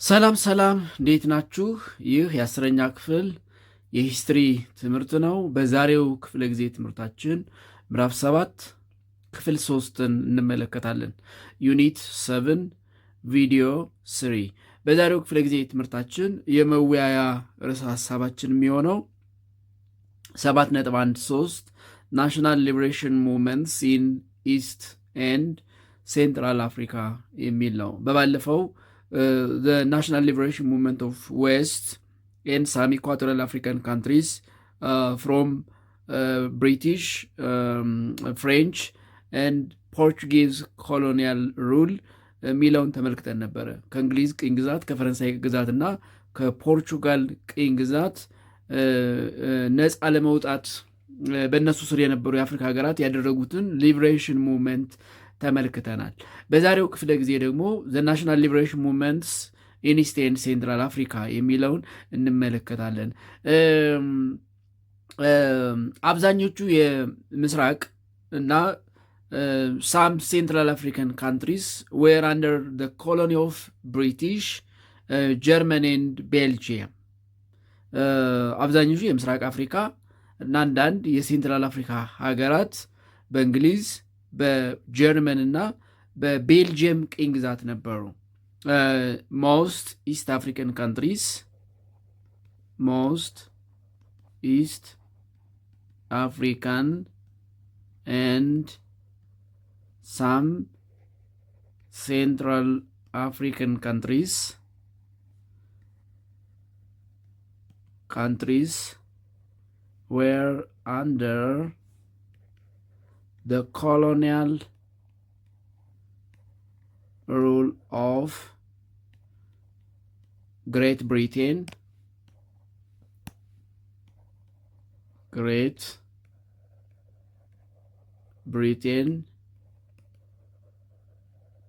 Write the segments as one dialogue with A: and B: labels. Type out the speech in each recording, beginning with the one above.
A: ሰላም ሰላም እንዴት ናችሁ? ይህ የ10ኛ ክፍል የሂስትሪ ትምህርት ነው። በዛሬው ክፍለ ጊዜ ትምህርታችን ምዕራፍ 7 ክፍል 3ን እንመለከታለን። ዩኒት 7 ቪዲዮ 3። በዛሬው ክፍለ ጊዜ ትምህርታችን የመወያያ ርዕሰ ሀሳባችን የሚሆነው 7.13 ናሽናል ሊበሬሽን ሙቭመንትስ ኢን ኢስት ኤንድ ሴንትራል አፍሪካ የሚል ነው። በባለፈው the National Liberation Movement of West and some Equatorial African countries from British, French and Portuguese colonial rule ሚለውን ተመልክተን ነበረ። ከእንግሊዝ ቅኝ ግዛት፣ ከፈረንሳይ ግዛት እና ከፖርቹጋል ቅኝ ግዛት ነፃ ለመውጣት በእነሱ ስር የነበሩ የአፍሪካ ሀገራት ያደረጉትን ሊበሬሽን ሙቭመንት ተመልክተናል። በዛሬው ክፍለ ጊዜ ደግሞ ዘ ናሽናል ሊበሬሽን ሙቭመንትስ ኢን ኢስት ኤንድ ሴንትራል አፍሪካ የሚለውን እንመለከታለን። አብዛኞቹ የምስራቅ እና ሳም ሴንትራል አፍሪካን ካንትሪስ ዌር አንደር ዘ ኮሎኒ ኦፍ ብሪቲሽ ጀርመን ኤንድ ቤልጅየም። አብዛኞቹ የምስራቅ አፍሪካ እና አንዳንድ የሴንትራል አፍሪካ ሀገራት በእንግሊዝ በጀርመን እና በቤልጅየም ቅኝ ግዛት ነበሩ። ሞስት ኢስት አፍሪካን ካንትሪስ ኤንድ ሳም ሴንትራል አፍሪካን ካንትሪስ were under the colonial rule of Great Britain,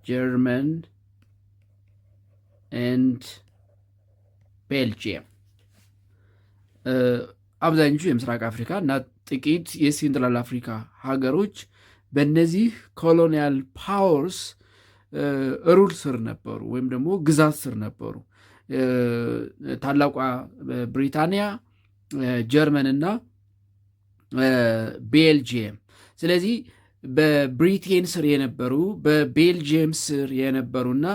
A: German and Belgium. አብዛኞቹ የምስራቅ አፍሪካ እና ጥቂት የሴንትራል አፍሪካ ሀገሮች በእነዚህ ኮሎኒያል ፓወርስ ሩል ስር ነበሩ ወይም ደግሞ ግዛት ስር ነበሩ። ታላቋ ብሪታንያ፣ ጀርመን እና ቤልጅየም። ስለዚህ በብሪቴን ስር የነበሩ፣ በቤልጅየም ስር የነበሩና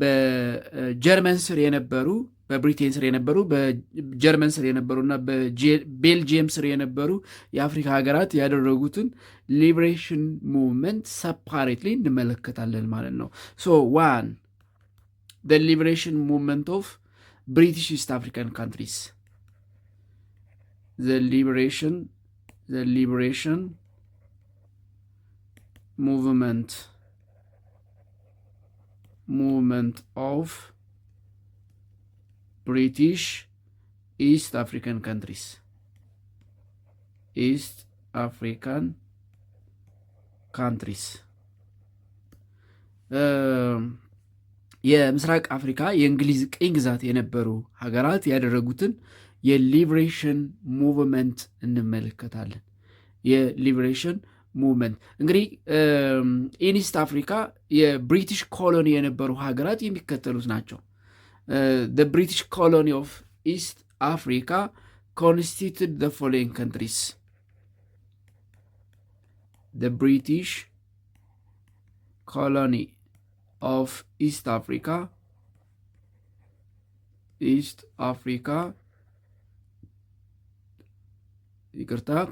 A: በጀርመን ስር የነበሩ፣ በብሪቴን ስር የነበሩ፣ በጀርመን ስር የነበሩ እና በቤልጅየም ስር የነበሩ የአፍሪካ ሀገራት ያደረጉትን ሊበሬሽን ሙቭመንት ሰፓሬትሊ እንመለከታለን ማለት ነው። ሶ ዋን the liberation movement of British East African countries. The liberation movement of British East African countries. የምስራቅ አፍሪካ የእንግሊዝ ቅኝ ግዛት የነበሩ ሀገራት ያደረጉትን የሊበሬሽን ሙቭመንት እንመለከታለን። የሊበሬሽን ሙቭመንት እንግዲህ ኢስት አፍሪካ የብሪቲሽ ኮሎኒ የነበሩ ሀገራት የሚከተሉት ናቸው። The British colony of East Africa constituted the following countries. The British colony of East Africa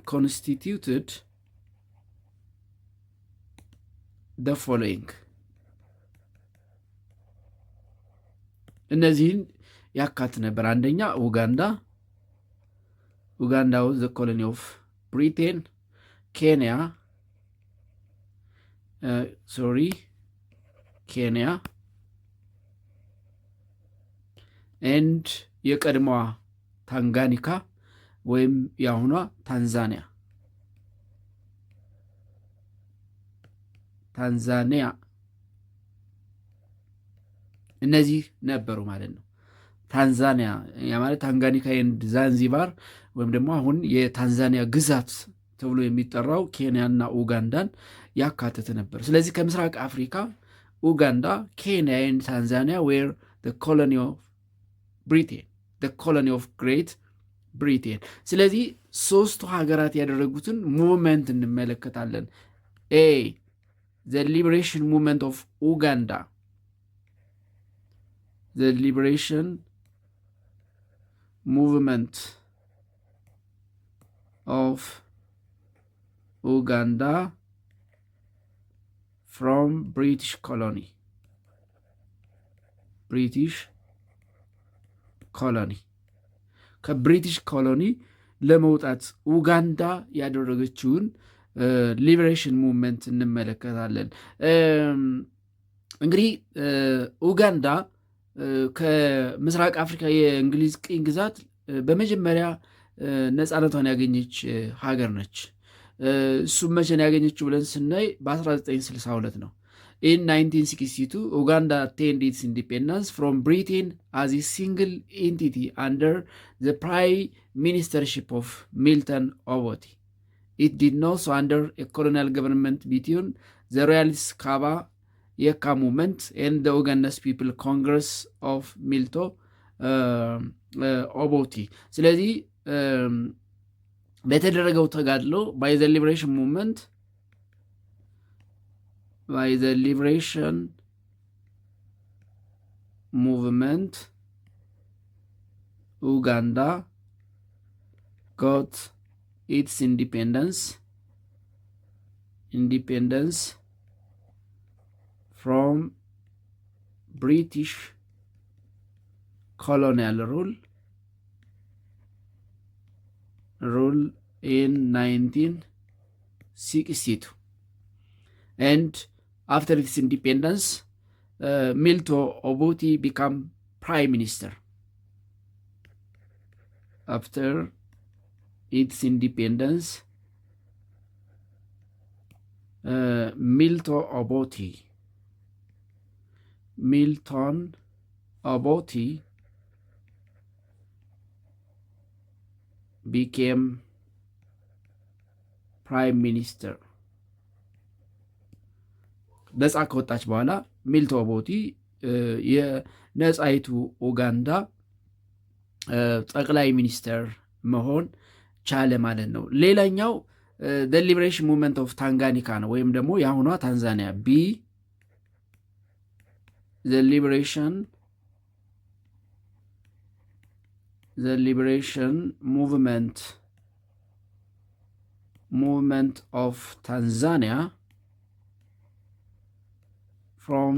A: constituted the following. እነዚህን ያካት ነበር። አንደኛ ኡጋንዳ was the colony of Britain. ኬንያ ኤንድ የቀድሞዋ ታንጋኒካ ወይም የአሁኗ ታንዛኒያ እነዚህ ነበሩ ማለት ነው። ታንዛኒያ ማለት ታንጋኒካ ኤንድ ዛንዚባር ወይም ደግሞ አሁን የታንዛኒያ ግዛት ተብሎ የሚጠራው ኬንያና ኡጋንዳን ያካተተ ነበር። ስለዚህ ከምስራቅ አፍሪካ ኡጋንዳ፣ ኬንያ ኤንድ ታንዛኒያ ዌር the colony of Britain, the colony of Great Britain። ስለዚህ ሶስቱ ሀገራት ያደረጉትን ሙቭመንት እንመለከታለን። ኤ the liberation movement of Uganda, the liberation movement of Uganda from British colony, ከብሪቲሽ ኮሎኒ ለመውጣት ኡጋንዳ ያደረገችውን ሊበሬሽን ሙቭመንት እንመለከታለን። እንግዲህ ኡጋንዳ ከምስራቅ አፍሪካ የእንግሊዝ ቅኝ ግዛት በመጀመሪያ ነፃነቷን ያገኘች ሀገር ነች። እሱም መቼ ነው ያገኘችው ብለን ስናይ በ1962 ነው። In 1962, Uganda attained its independence from Britain as a single entity under the prime ministership of Milton Obote. It did not so under a colonial government between the Royalist Kaba Yeka movement and the Uganda's People Congress of Milton Obote. ስለዚህ በተደረገው ተጋድሎ by the liberation movement, Uganda got its independence from British colonial rule in 1962. And after its independence, Milton Obote became prime minister. After its independence, Milton Obote became prime minister. ነፃ ከወጣች በኋላ ሚልቶን ኦቦቴ የነፃይቱ ኡጋንዳ ጠቅላይ ሚኒስተር መሆን ቻለ ማለት ነው። ሌላኛው the liberation movement of Tanganyika ነው፣ ወይም ደግሞ የአሁኗ ታንዛኒያ። ቢ the liberation movement of Tanzania from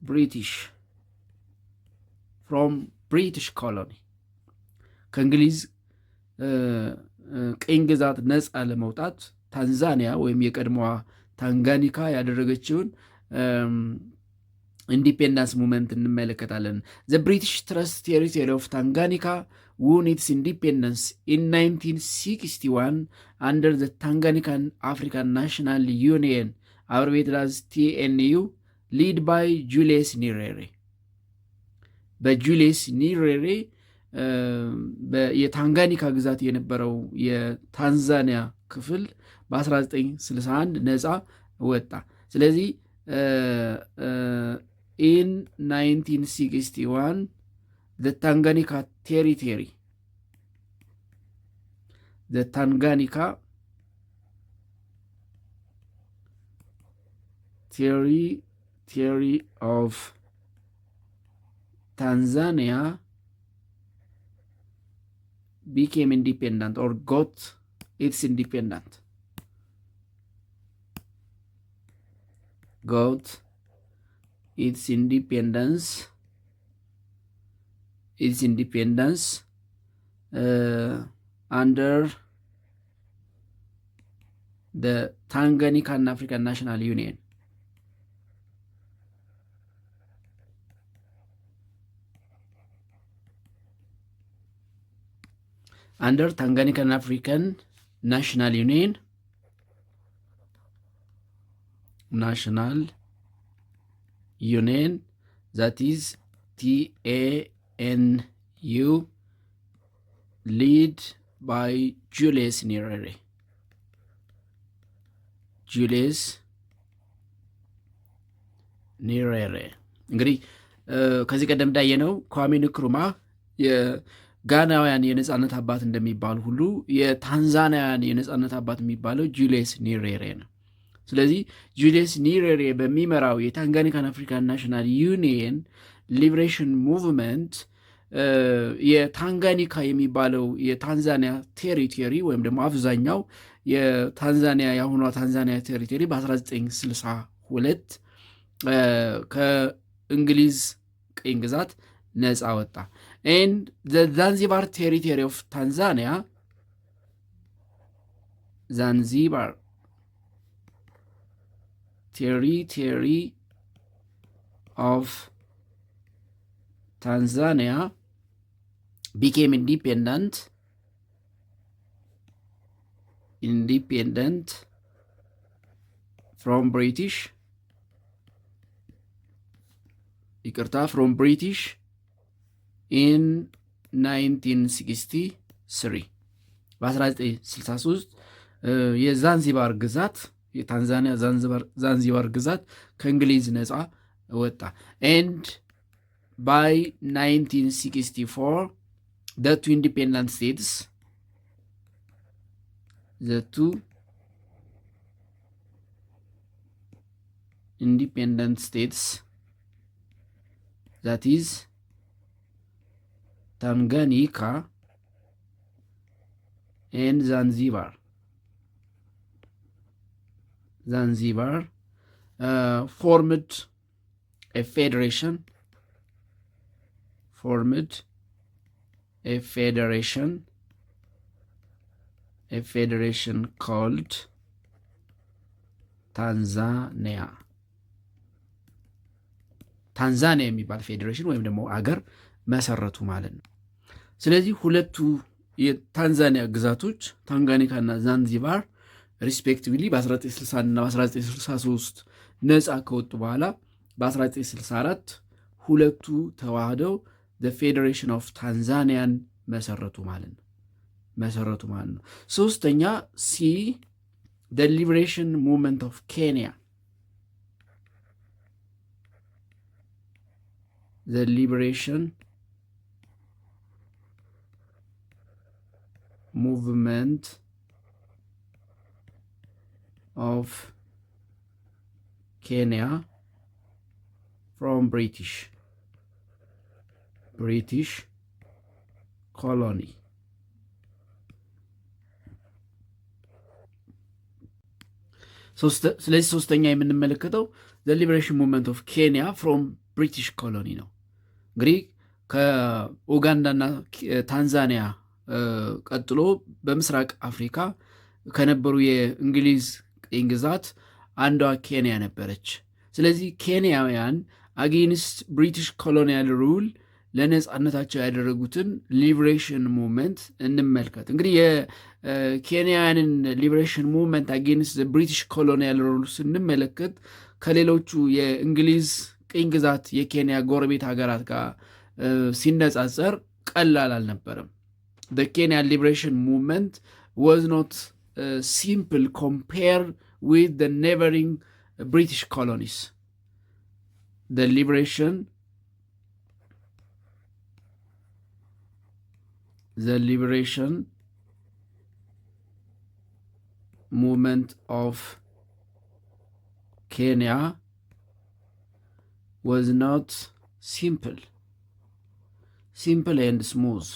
A: British colony, ከእንግሊዝ ቅኝ ግዛት ነፃ ለመውጣት ታንዛኒያ ወይም የቀድሞዋ ታንጋኒካ ያደረገችውን ኢንዲፔንደንስ ሙቭመንት እንመለከታለን። the British Trust Territory of Tanganyika won its independence in 1961 under the Tanganyika African National Union, abbreviated as TNU, led by Julius Nyerere. በጁሊየስ ኒሬሬ የታንጋኒካ ግዛት የነበረው የታንዛኒያ ክፍል በ1961 ነፃ ወጣ። ስለዚህ in 1961 the Tanganyika territory, the Tanganyika territory of Tanzania became independent or got its independence. Under the Tanganyika African National Union. Under Tanganyika African National Union, that is TANU, led by Julius Nyerere. እንግዲህ ከዚህ ቀደም እንዳየነው ኳሜ ንክሩማህ የጋናውያን የነጻነት አባት እንደሚባሉ ሁሉ የታንዛኒያውያን የነጻነት አባት የሚባለው ጁልየስ ኒሬሬ ነው። ስለዚህ ጁልየስ ኒሬሬ በሚመራው የታንጋኒካን አፍሪካን ናሽናል ዩኒየን ሊብሬሽን ሙቭመንት የታንጋኒካ የሚባለው የታንዛኒያ ቴሪቶሪ ወይም ደግሞ አብዛኛው የታንዛኒያ የአሁኗ ታንዛኒያ ቴሪቶሪ በ1962 ከእንግሊዝ ቅኝ ግዛት ነፃ ወጣ። ኤንድ ዛንዚባር ቴሪቶሪ ኦፍ ታንዛኒያ ዛንዚባር territory of Tanzania became independent from British in 1963 በ1963 የዛንዚባር ግዛት የታንዛኒያ ዛንዚባር ግዛት ከእንግሊዝ ነፃ ወጣ። ኤንድ ባይ 1964 the two independent states that is Tanganyika and Zanzibar formed a federation called ታንዛኒያ የሚባል ፌዴሬሽን ወይም ደግሞ አገር መሰረቱ ማለት ነው። ስለዚህ ሁለቱ የታንዛኒያ ግዛቶች ታንጋኒካና ዛንዚባር ሪስፔክቲቭሊ በ1960 እና በ1963 ነፃ ከወጡ በኋላ በ1964 ሁለቱ ተዋህደው ፌዴሬሽን ኦፍ ታንዛኒያን መሰረቱ ማለት ነው። ሶስተኛ ሲ ሊበሬሽን ሙቭመንት ኦፍ ኬንያ ሊበሬሽን ሙቭመንት of Kenya from British colony. ስለዚህ ሶስተኛ የምንመለከተው the liberation movement of Kenya from British colony ነው። እንግዲህ ከኡጋንዳና ታንዛኒያ ቀጥሎ በምስራቅ አፍሪካ ከነበሩ የእንግሊዝ ቅኝ ግዛት አንዷ ኬንያ ነበረች። ስለዚህ ኬንያውያን አጌንስት ብሪቲሽ ኮሎኒያል ሩል ለነጻነታቸው ያደረጉትን ሊብሬሽን ሙቭመንት እንመልከት። እንግዲህ የኬንያውያንን ሊብሬሽን ሙቭመንት አጌንስት ብሪቲሽ ኮሎኒያል ሩል ስንመለከት ከሌሎቹ የእንግሊዝ ቅኝ ግዛት የኬንያ ጎረቤት ሀገራት ጋር ሲነጻጸር ቀላል አልነበረም። ኬንያ ሊብሬሽን ሙቭመንት was not simple compared with the neighboring British colonies. The liberation movement of Kenya was not simple and smooth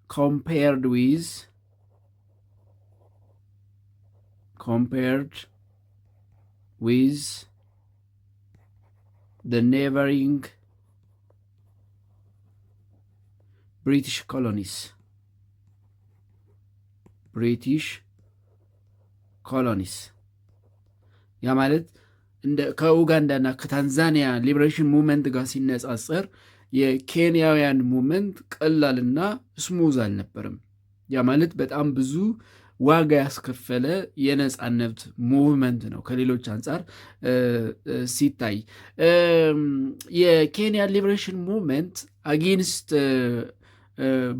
A: compared with the neighboring British colonies. ያ ማለት ከኡጋንዳና ከታንዛኒያ ሊበሬሽን ሙቭመንት ጋር ሲነጻጸር የኬንያውያን ሙቭመንት ቀላልና ስሙዝ አልነበርም። ያ ማለት በጣም ብዙ ዋጋ ያስከፈለ የነጻነት ሙቭመንት ነው። ከሌሎች አንጻር ሲታይ የኬንያ ሊበሬሽን ሙቭመንት አጌንስት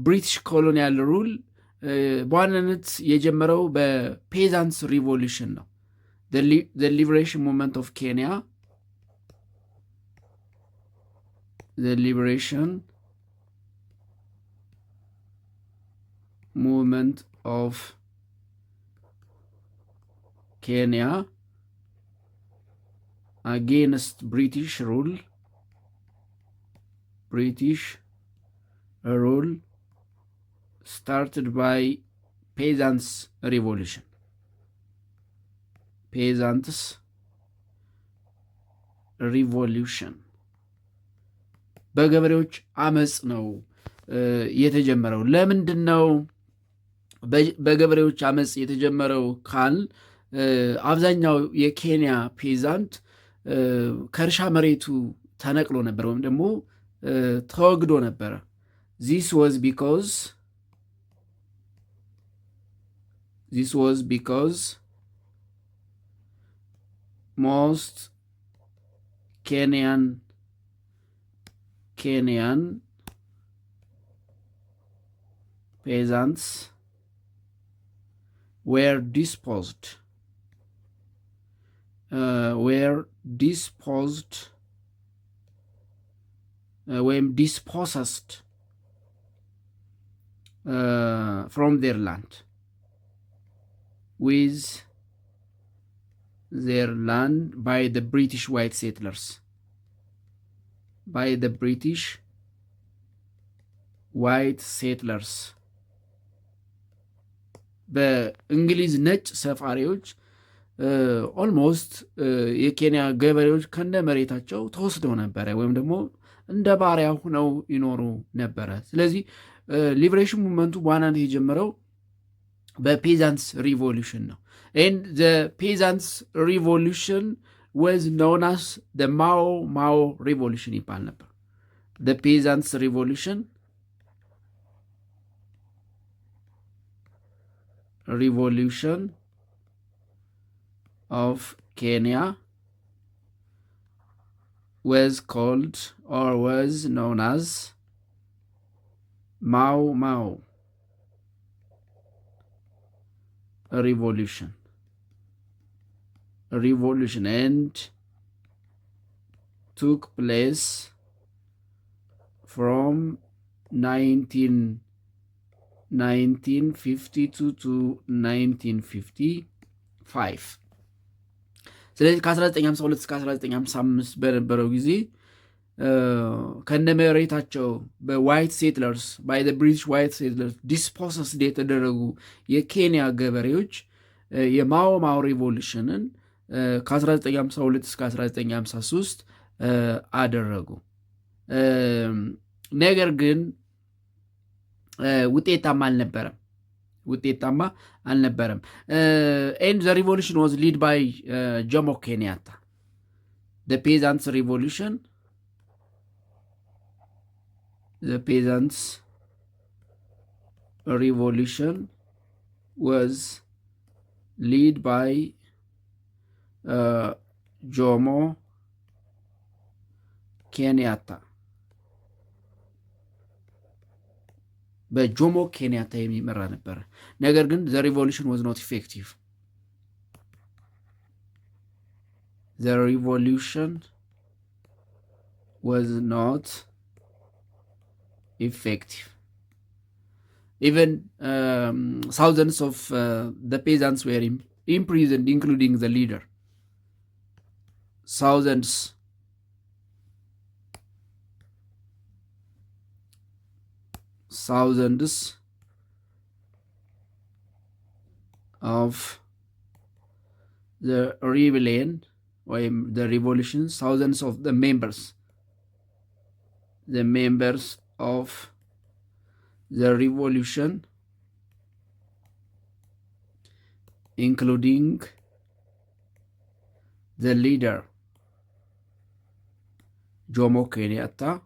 A: ብሪቲሽ ኮሎኒያል ሩል በዋናነት የጀመረው በፔዛንትስ ሪቮሉሽን ነው። the liberation movement of Kenya, the liberation movement of Kenya against British rule started by peasants revolution. በገበሬዎች አመፅ ነው የተጀመረው። ለምንድን ነው በገበሬዎች አመፅ የተጀመረው ካል አብዛኛው የኬንያ ፔዛንት ከእርሻ መሬቱ ተነቅሎ ነበር ወይም ደግሞ ተወግዶ ነበረ። This was because most Kenyan peasants were dispossessed from their land by the British white settlers. በእንግሊዝ ነጭ ሰፋሪዎች ኦልሞስት የኬንያ ገበሬዎች ከነ መሬታቸው ተወስደው ነበረ ወይም ደግሞ እንደ ባሪያ ሆነው ይኖሩ ነበረ። ስለዚህ ሊበሬሽን ሙቭመንቱ በዋናነት የጀመረው በፔዛንትስ ሪቮሉሽን ነው። and the peasants revolution was known as the Mao revolution ይባል ነበር። the peasants revolution of Kenya was called or was known as Mao revolution and took place from 1952 to 1955. ስለዚህ ከ1952 እስከ 1955 በነበረው ጊዜ ከነመሬታቸው በዋይት ሴትለርስ ባይ ዘ ብሪቲሽ ዋይት ሴትለርስ ዲስፖሰስድ የተደረጉ የኬንያ ገበሬዎች የማኦ ሪቮሉሽንን ከ1952 እስከ 1953 አደረጉ። ነገር ግን ውጤታማ አልነበረም። and the revolution was led by Jomo Kenyatta. The peasants revolution was led by Jomo Kenyatta. በጆሞ ኬንያታ የሚመራ ነበር። ነገር ግን the revolution was not effective. The revolution was not effective. Even thousands of the peasants were imprisoned, including the leader. Thousands of the rebellion or the revolution, thousands of the members of the revolution, including the leader Jomo Kenyatta,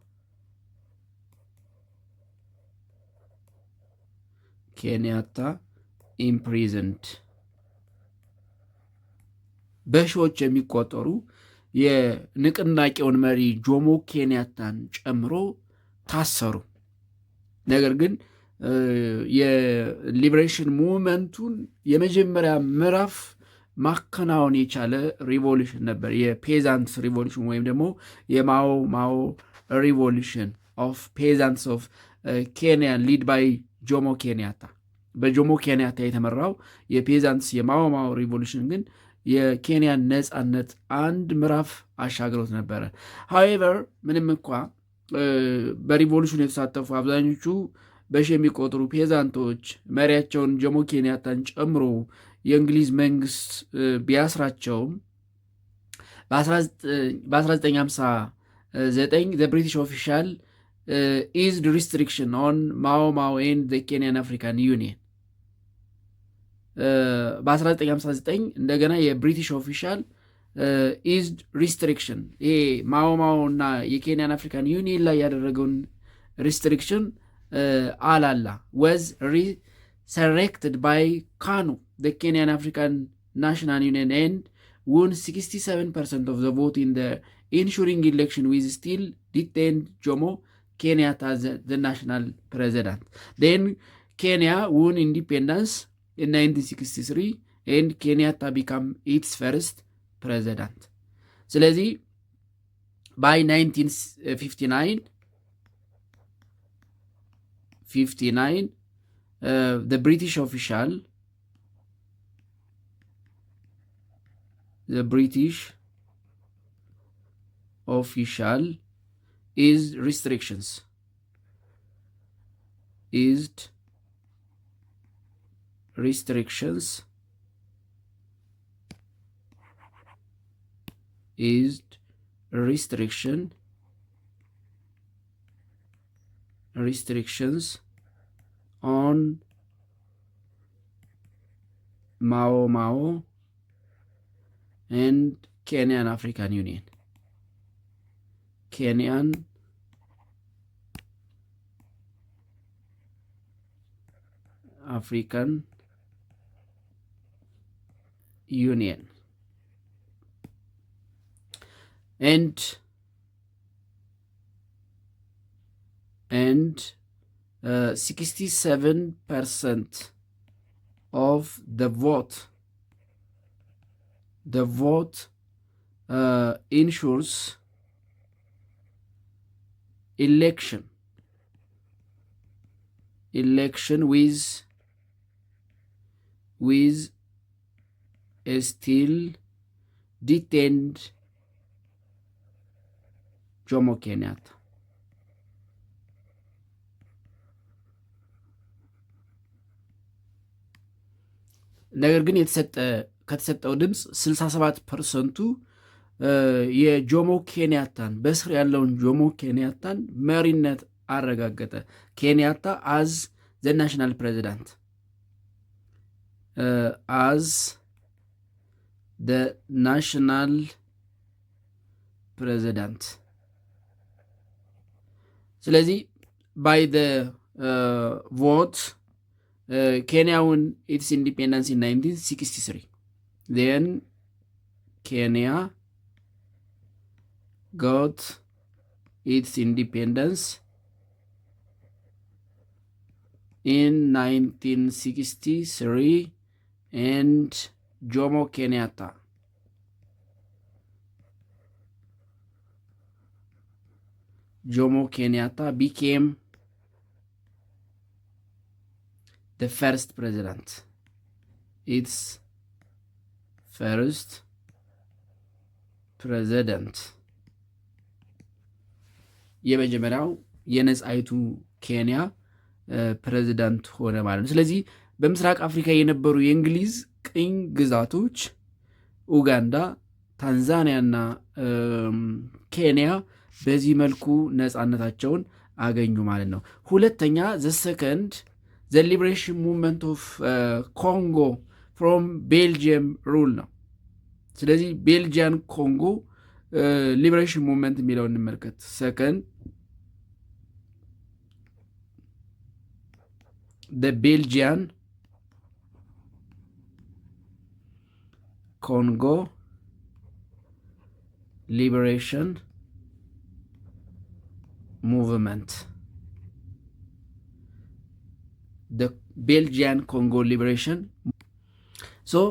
A: imprisoned. በሺዎች የሚቆጠሩ የንቅናቄውን መሪ ጆሞ ኬንያታን ጨምሮ ታሰሩ። ነገር ግን የሊበሬሽን ሙቭመንቱን የመጀመሪያ ምዕራፍ ማከናወን የቻለ ሪቮሉሽን ነበር። የፔዛንትስ ሪቮሉሽን ወይም ደግሞ የማኦ ማኦ ሪቮሉሽን ኦፍ ፔዛንትስ ኦፍ ኬንያ ሊድ ባይ ጆሞ ኬንያታ። በጆሞ ኬንያታ የተመራው የፔዛንትስ የማኦ ማኦ ሪቮሉሽን ግን የኬንያን ነፃነት አንድ ምዕራፍ አሻግሮት ነበረ። ሃዌቨር ምንም እንኳ በሪቮሉሽኑ የተሳተፉ አብዛኞቹ በሺ የሚቆጥሩ ፔዛንቶች መሪያቸውን ጆሞ ኬንያታን ጨምሮ የእንግሊዝ መንግስት ቢያስራቸውም በ1959 ብሪቲሽ ኦፊሻል ኢዝድ ሪስትሪክሽን ኦን ማኦ ማኦ ኤንድ ኬንያን አፍሪካን ዩኒየን። በ1959 እንደገና የብሪቲሽ ኦፊሻል ኢዝድ ሪስትሪክሽን ይሄ ማኦ ማኦ እና የኬንያን አፍሪካን ዩኒየን ላይ ያደረገውን ሪስትሪክሽን አላላ ወዝ resurrected by KANU, the Kenyan African National Union, and won 67% of the vote in the ensuing election, with still detained Jomo Kenyatta as the national president. Then Kenya won independence in 1963 and Kenyatta became its first president. ስለዚህ by 1959 the British official is restrictions on Mao Mao and Kenyan African Union. Kenyan African Union. And 67% of the vote ensures election with a still detained Jomo Kenyatta. ነገር ግን ከተሰጠው ድምፅ 67%ቱ የጆሞ ኬንያታን በስር ያለውን ጆሞ ኬንያታን መሪነት አረጋገጠ። ኬንያታ አዝ ዘ ናሽናል ፕሬዚዳንት ስለዚህ ባይ ዘ ቮት Kenya won its independence in 1963. Then Kenya got its independence in 1963 and Jomo Kenyatta became the first president. Its first president. የመጀመሪያው የነጻይቱ ኬንያ ፕሬዚዳንት ሆነ ማለት ነው። ስለዚህ በምስራቅ አፍሪካ የነበሩ የእንግሊዝ ቅኝ ግዛቶች ኡጋንዳ፣ ታንዛኒያ እና ኬንያ በዚህ መልኩ ነጻነታቸውን አገኙ ማለት ነው። ሁለተኛ the liberation movement of Congo from Belgium rule ነው። ስለዚህ ቤልጂያን ኮንጎ ሊበሬሽን ሙቭመንት የሚለውን እንመልከት። ሰከንድ the Belgian Congo liberation movement. The Belgian Congo liberation ሶ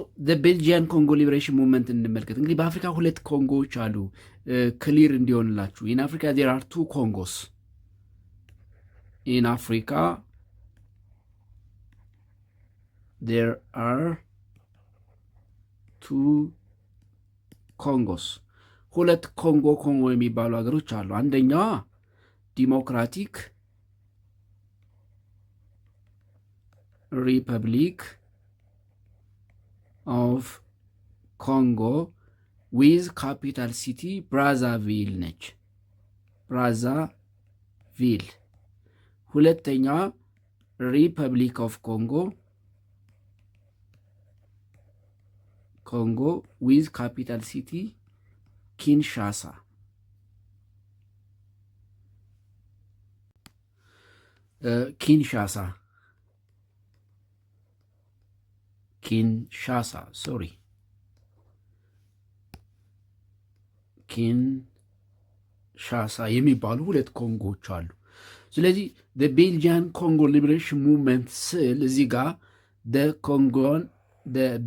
A: ቤልጂያን ኮንጎ ሊበሬሽን ሙቭመንት እንመልከት። እንግዲህ በአፍሪካ ሁለት ኮንጎዎች አሉ። ክሊር እንዲሆንላችሁ ኢን አፍሪካ ዜር አር ቱ ኮንጎስ ኢን አፍሪካ there are two ኮንጎስ ሁለት ኮንጎ የሚባሉ ሀገሮች አሉ። አንደኛዋ ዲሞክራቲክ ሪፐብሊክ ኦፍ ኮንጎ ዊዝ ካፒታል ሲቲ ብራዛቪል ነች። ብራዛቪል። ሁለተኛዋ ሪፐብሊክ ኦፍ ኮንጎ ዊዝ ካፒታል ሲቲ ኪንሻሳ። ኪንሻሳ የሚባሉ ሁለት ኮንጎዎች አሉ። ስለዚህ ቤልጂያን ኮንጎ ሊበሬሽን ሙቭመንት ስል እዚህ ጋር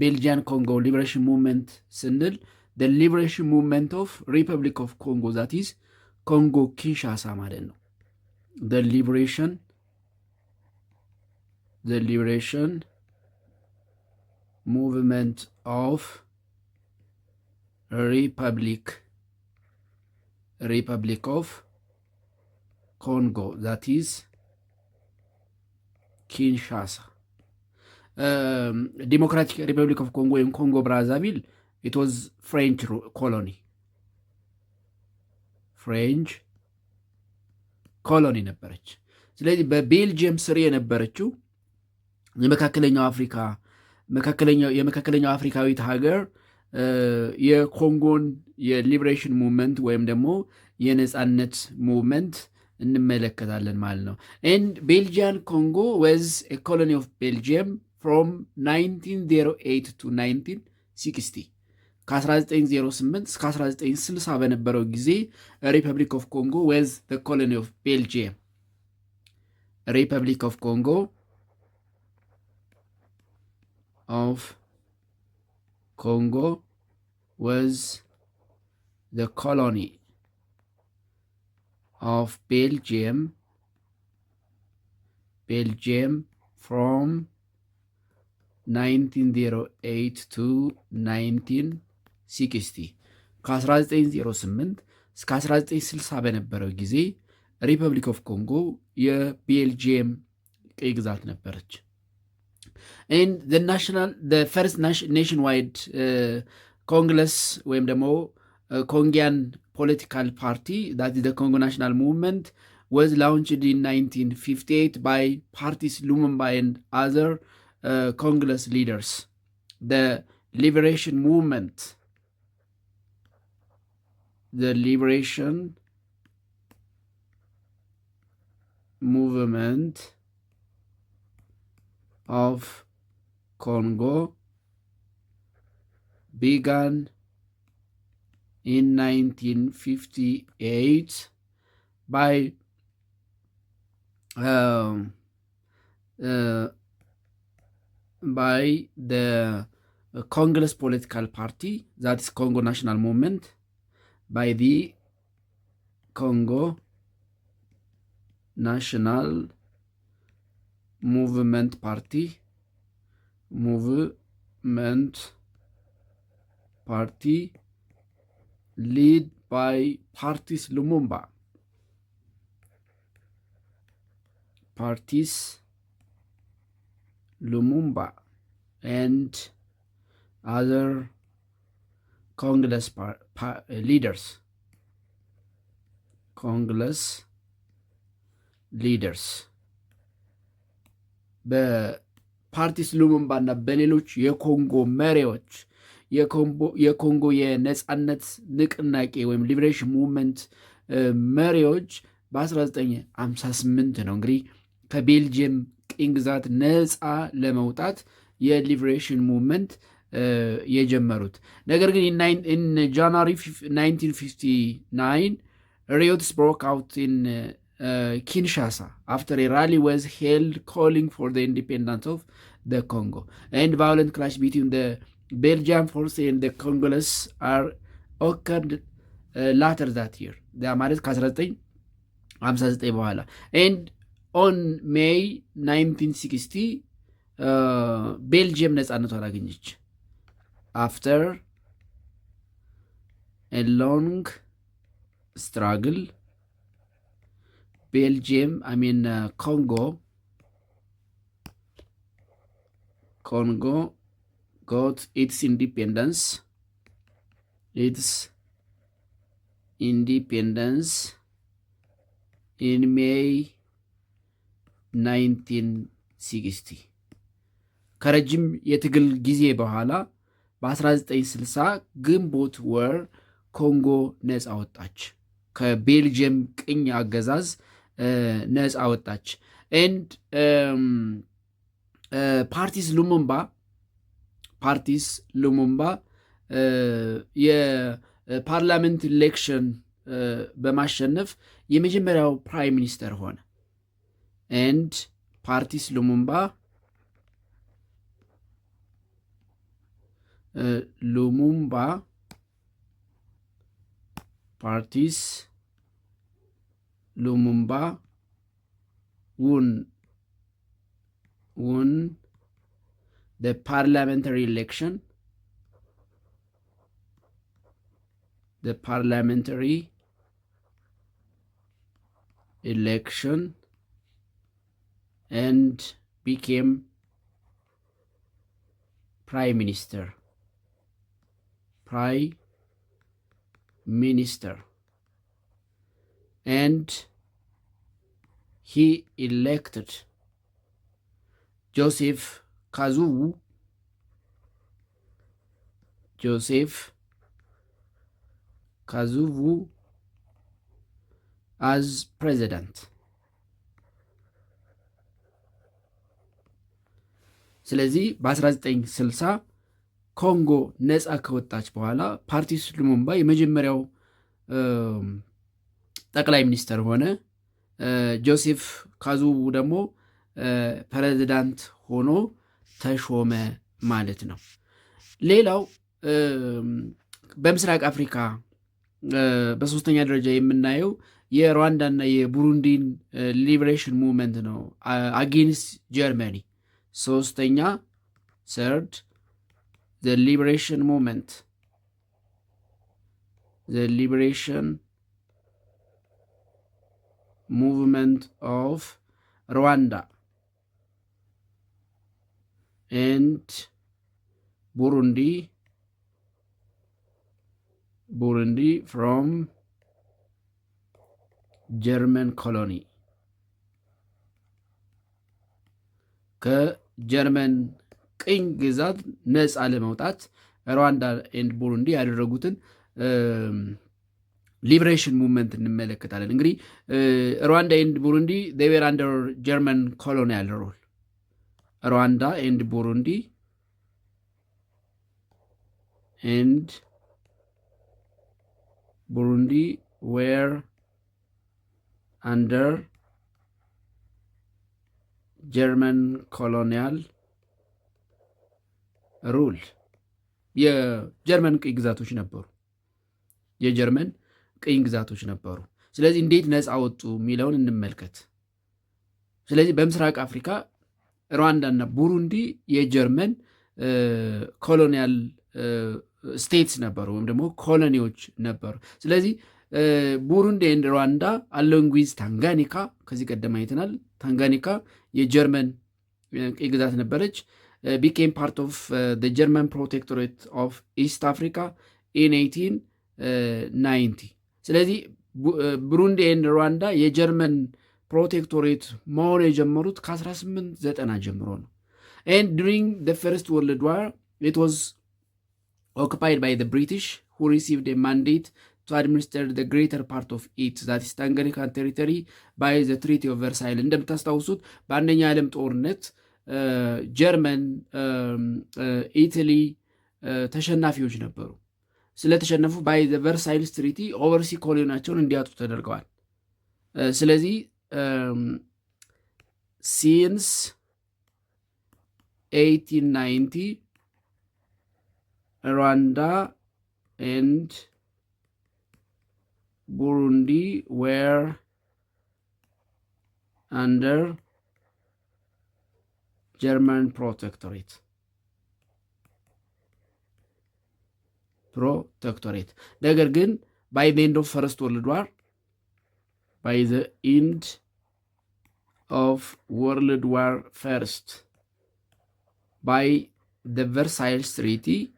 A: ቤልጂያን ኮንጎ ሊበሬሽን ሙቭመንት ስንል ሊበሬሽን ሙቭመንት ኦፍ ሪፐብሊክ ኦፍ ኮንጎ ዛት ኢዝ ኮንጎ ኪንሻሳ ማለት ነው። ሊበሬሽን ሙቭመንት ኦፍ ሪፐብሊክ ኦፍ ኮንጎ ዛት ኢዝ ኪንሻሳ። ዲሞክራቲክ ሪፐብሊክ ኦፍ ኮንጎ ወይም ኮንጎ ብራዛቪል ኢት ዋዝ ፍሬንች ኮሎኒ ነበረች። ስለዚህ በቤልጅየም ስር የነበረችው የመካከለኛው አፍሪካዊት ሀገር የኮንጎን የሊበሬሽን ሙቭመንት ወይም ደግሞ የነፃነት ሙቭመንት እንመለከታለን ማለት ነው። ኤንድ ቤልጂያን ኮንጎ ወዝ ኤ ኮሎኒ ኦፍ ቤልጅየም ፍሮም 1908 to 1960 ከ1908 እስከ 1960 በነበረው ጊዜ ሪፐብሊክ ኦፍ ኮንጎ ወዝ ዘ ኮሎኒ ኦፍ ቤልጅየም። ሪፐብሊክ ኦፍ ኮንጎ was the colony of Belgium from 1908 to 1960 ከ1908 እስከ 1960 በነበረው ጊዜ ሪፐብሊክ ኦፍ ኮንጎ የቤልጅየም ቅኝ ግዛት ነበረች። And the first nationwide Congolese ወይም ደግሞ ኮንጊያን ፖለቲካል ፓርቲ that is the Congo National Movement was launched in 1958 by Patrice Lumumba and other Congolese leaders. The liberation movement of Congo began in 1958 by the Congolese political party, that is Congo National Movement, by the Congo National Movement Party led by Patrice Lumumba. And other Congolese leaders. በፓርቲስ ሉሙምባ እና በሌሎች የኮንጎ መሪዎች የኮንጎ የነፃነት ንቅናቄ ወይም ሊበሬሽን ሙቭመንት መሪዎች በ1958 ነው እንግዲህ ከቤልጅየም ቅኝ ግዛት ነፃ ለመውጣት የሊበሬሽን ሙቭመንት የጀመሩት። ነገር ግን in January 1959 riots broke out in Kinshasa after a rally was held calling for the independence of the Congo. And violent clash between the Belgian force and the Congolese are occurred later that year. ያ ማለት ከ1959 በኋላ and on May 1960 ቤልጅየም ነፃነቷን አገኘች after a long struggle. Belgium, Congo got its independence in May 1960. ከረጅም የትግል ጊዜ በኋላ በ1960 ግንቦት ወር ኮንጎ ነፃ ወጣች፣ ከቤልጅየም ቅኝ አገዛዝ ነፃ ወጣች። ኤንድ ፓርቲስ ሉሙምባ የፓርላመንት ኢሌክሽን በማሸነፍ የመጀመሪያው ፕራይም ሚኒስተር ሆነ። ኤንድ ፓርቲስ ሉሙምባ won the parliamentary election and became prime minister. And he elected Joseph Kasavubu as president. ስለዚህ በ1960 ኮንጎ ነፃ ከወጣች በኋላ ፓርቲስ ሉሙምባ የመጀመሪያው ጠቅላይ ሚኒስተር ሆነ። ጆሴፍ ካዙቡ ደግሞ ፕሬዚዳንት ሆኖ ተሾመ ማለት ነው። ሌላው በምስራቅ አፍሪካ በሶስተኛ ደረጃ የምናየው የሩዋንዳና የቡሩንዲን ሊበሬሽን ሙቭመንት ነው አጌንስት ጀርመኒ። ሶስተኛ ሰርድ the liberation movement of Rwanda and Burundi from German colony. ከጀርመን ቅኝ ግዛት ነፃ ለመውጣት ሩዋንዳ ኤንድ ቡሩንዲ ያደረጉትን ሊበሬሽን ሙቭመንት እንመለከታለን። እንግዲህ ሩዋንዳ ኤንድ ቡሩንዲ they were under German colonial rule. ሩዋንዳ ኤንድ ቡሩንዲ were under German colonial ሩል የጀርመን ቅኝ ግዛቶች ነበሩ። ስለዚህ እንዴት ነፃ ወጡ የሚለውን እንመልከት። ስለዚህ በምስራቅ አፍሪካ ሩዋንዳና ቡሩንዲ የጀርመን ኮሎኒያል ስቴትስ ነበሩ ወይም ደግሞ ኮሎኒዎች ነበሩ። ስለዚህ ቡሩንዲ ኤንድ ሩዋንዳ አሎንግ ዊዝ ታንጋኒካ ከዚህ ቀደም አይተናል። ታንጋኒካ የጀርመን ቅኝ ግዛት ነበረች። became part of the German Protectorate of East Africa in 1890. ስለዚህ ቡሩንዲ ኤንድ ሩዋንዳ የጀርመን ፕሮቴክቶሬት መሆን የጀመሩት ከ1890 ጀምሮ ነው። and during the First World War it was occupied by the British who received a mandate to administer the greater part of it, that is Tanganyika territory, by the Treaty of Versailles. እንደምታስታውሱት በአንደኛ ዓለም ጦርነት ጀርመን፣ ኢታሊ ተሸናፊዎች ነበሩ። ስለተሸነፉ ባይ ዘ ቨርሳይልስ ትሪቲ ኦቨርሲ ኮሎኒያቸውን እንዲያጡ ተደርገዋል። ስለዚህ ሲንስ 1890 Rwanda and Burundi were under German protectorate. ነገር ግን by the end of First World War, by the end of World War First, by the Versailles Treaty,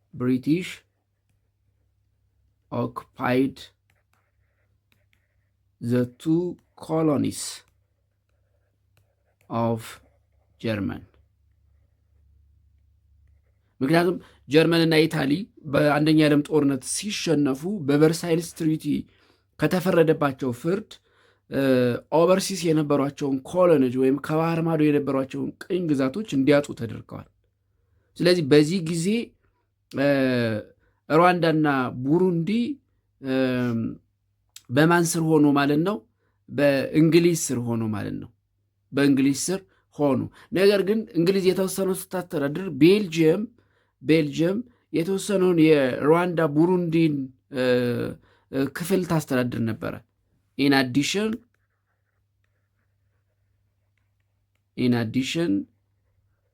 A: British occupied the two colonies of German. ምክንያቱም ጀርመንና ኢታሊ በአንደኛ ዓለም ጦርነት ሲሸነፉ በቨርሳይልስ ትሪቲ ከተፈረደባቸው ፍርድ ኦቨርሲስ የነበሯቸውን ኮሎኒዎች ወይም ከባህር ማዶ የነበሯቸውን ቅኝ ግዛቶች እንዲያጡ ተደርገዋል። ስለዚህ በዚህ ጊዜ ሩዋንዳና ቡሩንዲ በማን ስር ሆኑ ማለት ነው? በእንግሊዝ ስር ሆኑ ማለት ነው። በእንግሊዝ ስር ሆኑ። ነገር ግን እንግሊዝ የተወሰነውን ስታስተዳድር ቤልጅየም የተወሰነውን የሩዋንዳ ቡሩንዲን ክፍል ታስተዳድር ነበረ። in addition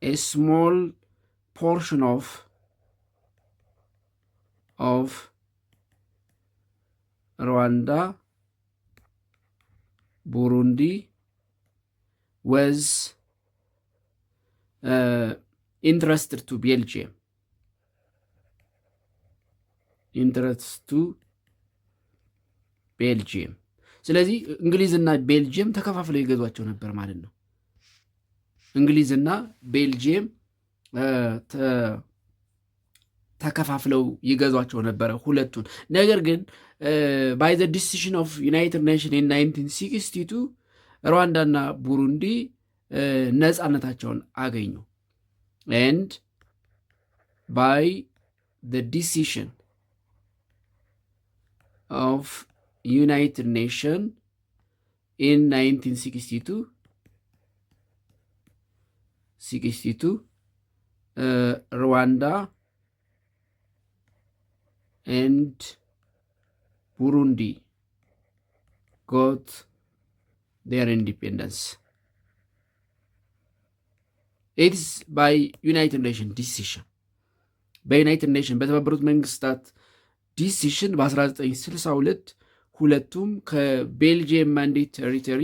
A: a small portion of Rwanda Burundi was interested to Belgium. ስለዚህ እንግሊዝና ቤልጅየም ተከፋፍለው ይገዟቸው ነበር ማለት ነው። እንግሊዝና ቤልጅየም ተከፋፍለው ይገዟቸው ነበረ ሁለቱን። ነገር ግን by the decision of United Nations in 1962 ሩዋንዳና ቡሩንዲ ነፃነታቸውን አገኙ። and by the decision of United Nations in 1962 Rwanda and Burundi got their independence. It is by United Nations decision. በዩናይትድ ኔሽን በተባበሩት መንግስታት ዲሲሽን በ1962 ሁለቱም ከቤልጂየም ማንዴት ቴሪቶሪ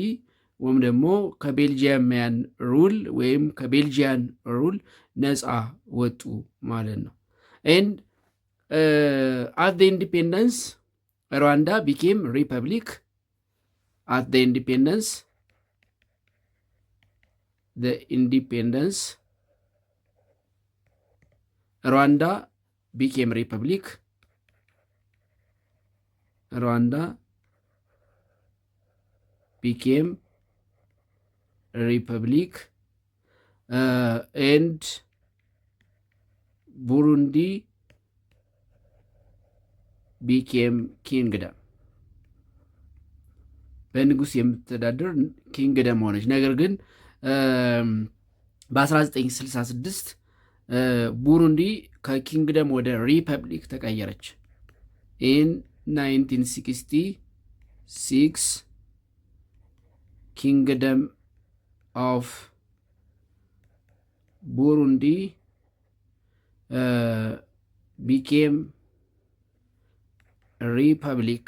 A: ወይም ደግሞ ከቤልጂየማያን ሩል ወይም ከቤልጂያን ሩል ነፃ ወጡ ማለት ነው። and at the independence Rwanda became republic. At the independence Rwanda became republic. Rwanda became republic and Burundi became kingdom. በንጉስ የምትተዳደር ኪንግደም ሆነች። ነገር ግን በ1966 ቡሩንዲ ከኪንግደም ወደ ሪፐብሊክ ተቀየረች። ኢን 1966 ኪንግደም ኦፍ ቡሩንዲ ቢኬም ሪፐብሊክ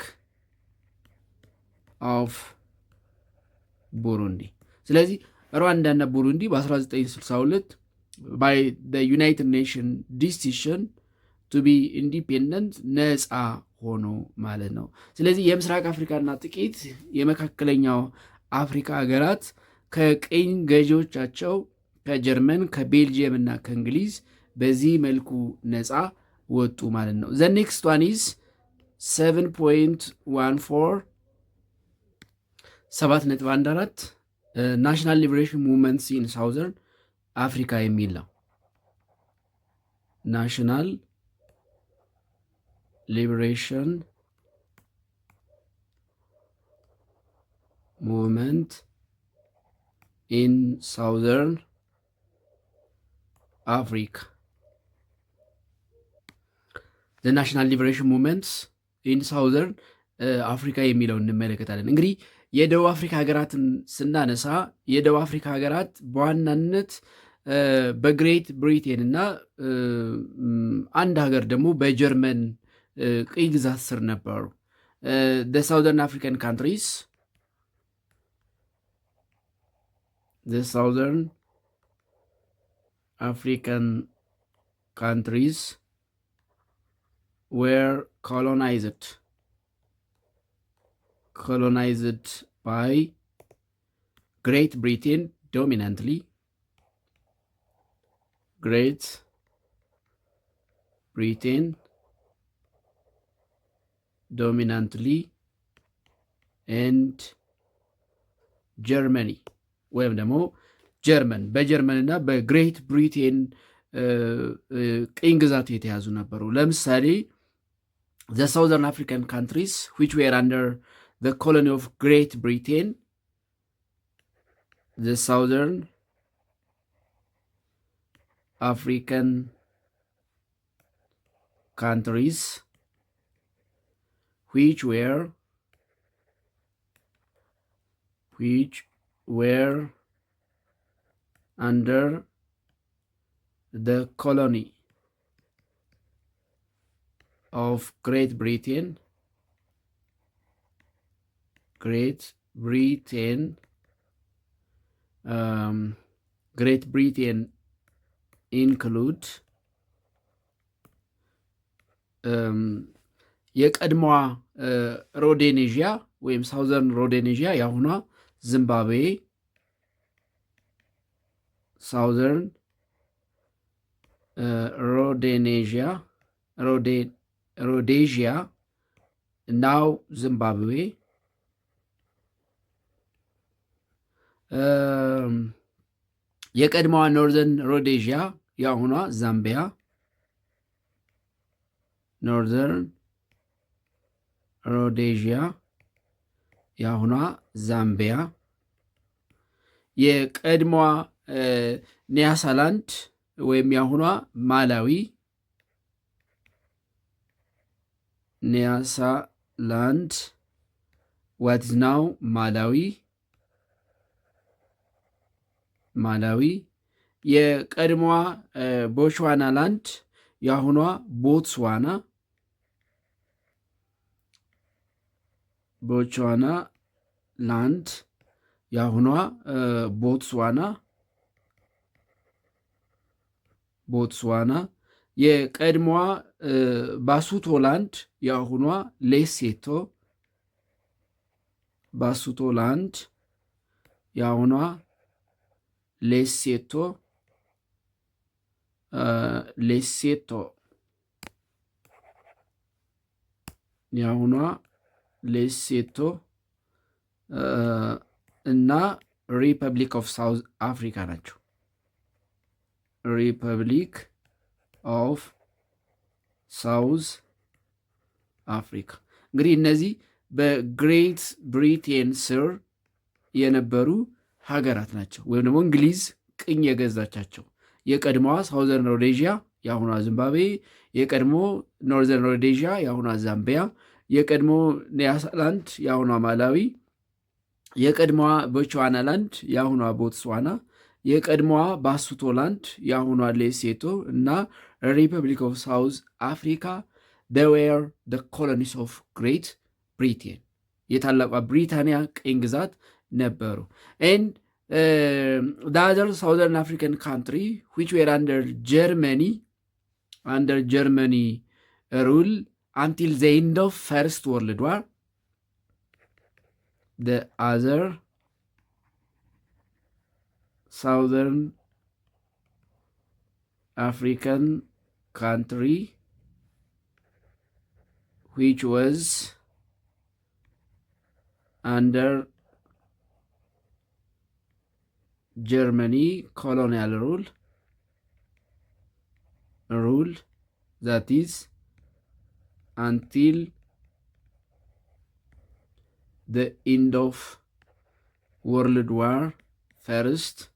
A: ኦፍ ቡሩንዲ። ስለዚህ ሩዋንዳና ቡሩንዲ በ1962 by the United Nations decision to be independent ነፃ ሆኖ ማለት ነው። ስለዚህ የምስራቅ አፍሪካና ጥቂት የመካከለኛው አፍሪካ ሀገራት ከቅኝ ገዢዎቻቸው ከጀርመን ከቤልጅየም እና ከእንግሊዝ በዚህ መልኩ ነፃ ወጡ ማለት ነው። the next one is 7.14 7.14 ናሽናል ሊበሬሽን ሙቭመንትስ ኢን ሳውዘርን አፍሪካ የሚል ነው። national liberation movement in Southern Africa. The national liberation movements in Southern አፍሪካ የሚለውን እንመለከታለን። እንግዲህ የደቡብ አፍሪካ ሀገራትን ስናነሳ የደቡብ አፍሪካ ሀገራት በዋናነት በግሬት ብሪቴን እና አንድ ሀገር ደግሞ በጀርመን ቅኝ ግዛት ስር ነበሩ። the southern African countries the southern African countries were colonized by Great Britain dominantly. Great Britain dominantly and Germany ወይም ደግሞ ጀርመን በጀርመንና በግሬት ብሪቴን ቅኝ ግዛት የተያዙ ነበሩ። ለምሳሌ the southern African countries which were under the colony of Great Britain, the southern African countries which were under the colony of Great Britain include የቀድሞዋ ሮዴኔዥያ ወይም ሳውዘርን ሮዴኔዥያ የአሁኗ ዚምባብዌ ሳውዘርን ሮዴዥያ ናው ዚምባብዌ የቀድሞዋ ኖርዘርን ሮዴዥያ የአሁኗ ዛምቢያ ኖርዘርን ሮዴዥያ የአሁኗ ዛምቢያ የቀድሞዋ ኒያሳላንድ ወይም የአሁኗ ማላዊ ኒያሳላንድ what is now ማላዊ የቀድሞዋ ቦትስዋና ላንድ የአሁኗ ቦትስዋና ላንድ የአሁኗ ቦትስዋና የቀድሞዋ ባሱቶ ላንድ የአሁኗ ባሱቶ ላንድ የአሁኗ ሌሴቶ የአሁኗ ሌሴቶ እና ሪፐብሊክ ኦፍ ሳውዝ አፍሪካ ናቸው። ሪፐብሊክ ኦፍ ሳውዝ አፍሪካ እንግዲህ እነዚህ በግሬት ብሪቴን ስር የነበሩ ሀገራት ናቸው፣ ወይም ደግሞ እንግሊዝ ቅኝ የገዛቻቸው። የቀድሞዋ ሳውዘርን ሮዴዥያ የአሁኗ ዚምባብዌ፣ የቀድሞ ኖርዘርን ሮዴዥያ የአሁኗ ዛምቢያ፣ የቀድሞ ኒያሳላንድ የአሁኗ ማላዊ፣ የቀድሞዋ ቦትስዋና ላንድ የአሁኗ ቦትስዋና፣ የቀድሞዋ ባሱቶ ላንድ የአሁኗ ሌሴቶ እና ሪፐብሊክ ኦፍ ሳውዝ አፍሪካ they were the colonies of Great Britain የታላቋ ብሪታንያ ቅኝ ግዛት ነበሩ። and the other southern African country which were under Germany rule until the end of First World War. The other southern African country which was under Germany colonial rule rule, that is until the end of World War First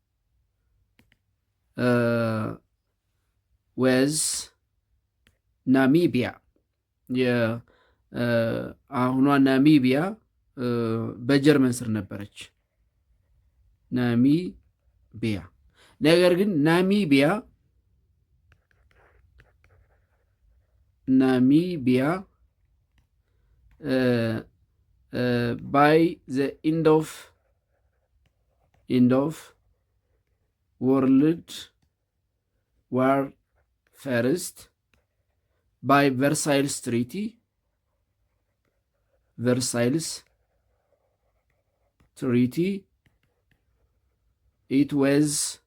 A: was ናሚቢያ አሁኗ ናሚቢያ በጀርመን ስር ነበረች። ናሚቢያ ነገር ግን ናሚቢያ by the end of World War First by Versailles Treaty, it was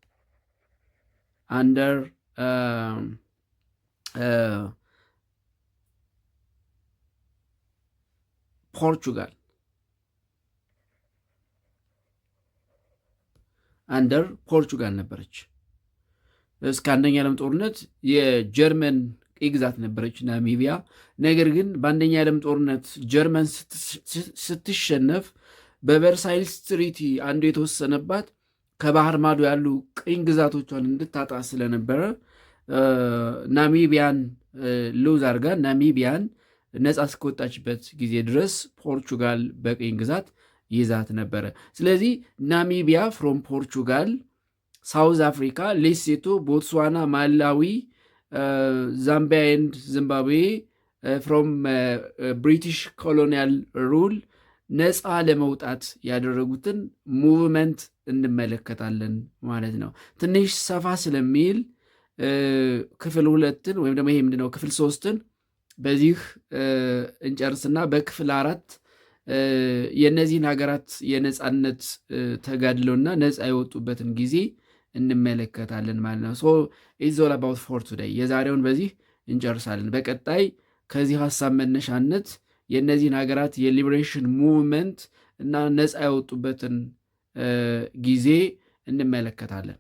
A: under ፖርቹጋል ነበረች። እስከ አንደኛ ዓለም ጦርነት የጀርመን ቅኝ ግዛት ነበረች ናሚቢያ። ነገር ግን በአንደኛ ዓለም ጦርነት ጀርመን ስትሸነፍ በቨርሳይልስ ትሪቲ አንዱ የተወሰነባት ከባህር ማዶ ያሉ ቅኝ ግዛቶቿን እንድታጣ ስለነበረ ናሚቢያን ሉዝ አድርጋ ናሚቢያን ነፃ እስከወጣችበት ጊዜ ድረስ ፖርቹጋል በቅኝ ግዛት ይዛት ነበረ። ስለዚህ ናሚቢያ ፍሮም ፖርቹጋል፣ ሳውዝ አፍሪካ፣ ሌሴቶ፣ ቦትስዋና፣ ማላዊ፣ ዛምቢያ ኤንድ ዚምባብዌ ፍሮም ብሪቲሽ ኮሎኒያል ሩል ነፃ ለመውጣት ያደረጉትን ሙቭመንት እንመለከታለን ማለት ነው። ትንሽ ሰፋ ስለሚል ክፍል 2ን ወይም ደግሞ ይሄ ምንድነው ክፍል 3ን በዚህ እንጨርስና በክፍል 4 የእነዚህን ሀገራት የነፃነት ተጋድሎና ነፃ የወጡበትን ጊዜ እንመለከታለን ማለት ነው። ሶ ኢትስ ኦል አባውት ፎር ቱዴይ። የዛሬውን በዚህ እንጨርሳለን። በቀጣይ ከዚህ ሀሳብ መነሻነት የእነዚህን ሀገራት የሊበሬሽን ሙቭመንት እና ነፃ የወጡበትን ጊዜ እንመለከታለን።